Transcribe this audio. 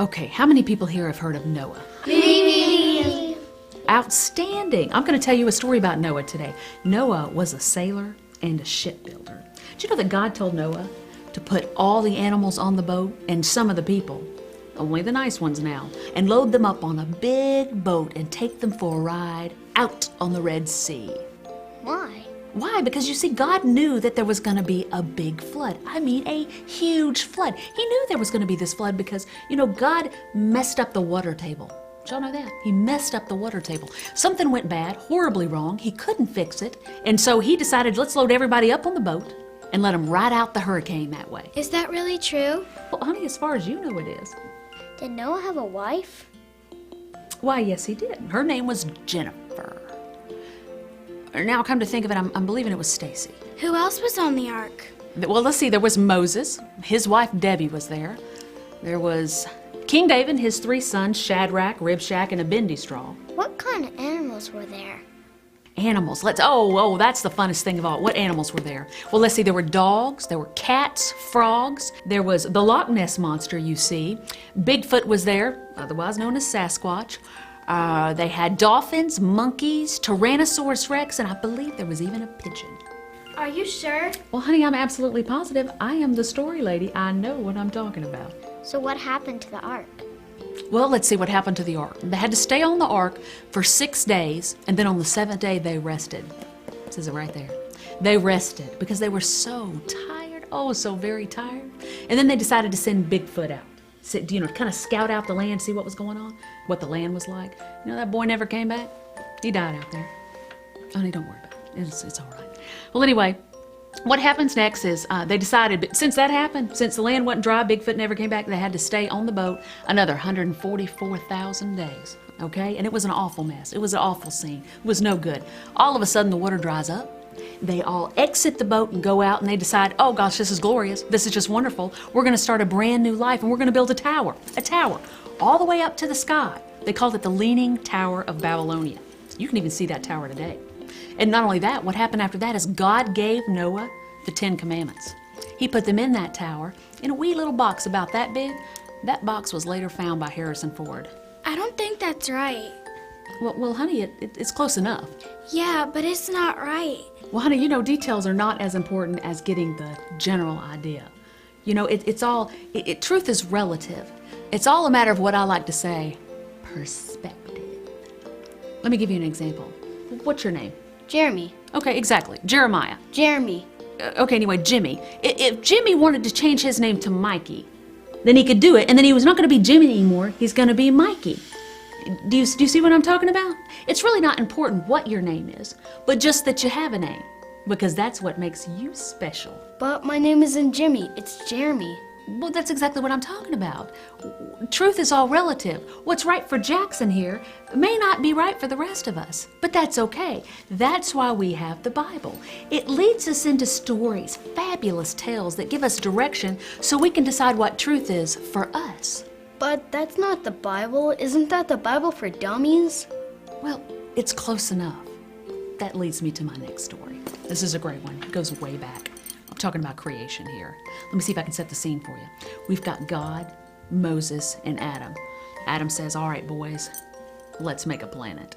Okay, how many people here have heard of Noah? Me. Outstanding. I'm going to tell you a story about Noah today. Noah was a sailor and a shipbuilder. Did you know that God told Noah to put all the animals on the boat and some of the people, only the nice ones now, and load them up on a big boat and take them for a ride out on the Red Sea? Why? Why? Because you see, God knew that there was going to be a big flood. I mean, a huge flood. He knew there was going to be this flood because, God messed up the water table. Did y'all know that? He messed up the water table. Something went bad, horribly wrong. He couldn't fix it. And so he decided, let's load everybody up on the boat and let them ride out the hurricane that way. Is that really true? Well, honey, as far as you know, it is. Did Noah have a wife? Why, yes, he did. Her name was Jennifer. Now, come to think of it, I'm believing it was Stacy. Who else was on the ark? Well, let's see. There was Moses. His wife Debbie was there. There was King David, his 3 sons, Shadrach, Ribshach, and Abednego. What kind of animals were there? Animals. Oh, that's the funnest thing of all. What animals were there? Well, let's see. There were dogs. There were cats, frogs. There was the Loch Ness Monster, you see. Bigfoot was there, otherwise known as Sasquatch. They had dolphins, monkeys, Tyrannosaurus Rex, and I believe there was even a pigeon. Are you sure? Well, honey, I'm absolutely positive. I am the story lady. I know what I'm talking about. So what happened to the ark? Well, let's see what happened to the ark. They had to stay on the ark for 6 days, and then on the 7th day they rested. It says it right there. They rested because they were so tired, so very tired. And then they decided to send Bigfoot out. Kind of scout out the land, see what was going on, what the land was like. That boy never came back. He died out there. Honey, don't worry about it. It's all right. Well, anyway, what happens next is they decided, but since that happened, since the land wasn't dry, Bigfoot never came back, they had to stay on the boat another 144,000 days, okay? And it was an awful mess. It was an awful scene. It was no good. All of a sudden, the water dries up. They all exit the boat and go out, and they decide, oh gosh, this is glorious. This is just wonderful. We're going to start a brand new life, and we're going to build a tower, all the way up to the sky. They called it the Leaning Tower of Babylonia. You can even see that tower today. And not only that, what happened after that is God gave Noah the 10 Commandments. He put them in that tower in a wee little box about that big. That box was later found by Harrison Ford. I don't think that's right. Well, honey, it's close enough. Yeah, but it's not right. Well, honey, details are not as important as getting the general idea. Truth is relative. It's all a matter of what I like to say, perspective. Let me give you an example. What's your name? Jeremy. Okay, exactly. Jeremiah. Jeremy. Okay, anyway, Jimmy. If Jimmy wanted to change his name to Mikey, then he could do it, and then he was not going to be Jimmy anymore. He's going to be Mikey. Do you see what I'm talking about? It's really not important what your name is, but just that you have a name, because that's what makes you special. But my name isn't Jimmy, it's Jeremy. Well, that's exactly what I'm talking about. Truth is all relative. What's right for Jackson here may not be right for the rest of us, but that's okay. That's why we have the Bible. It leads us into stories, fabulous tales that give us direction so we can decide what truth is for us. But that's not the Bible. Isn't that the Bible for dummies? Well, it's close enough. That leads me to my next story. This is a great one. It goes way back. I'm talking about creation here. Let me see if I can set the scene for you. We've got God, Moses, and Adam. Adam says, all right, boys, let's make a planet.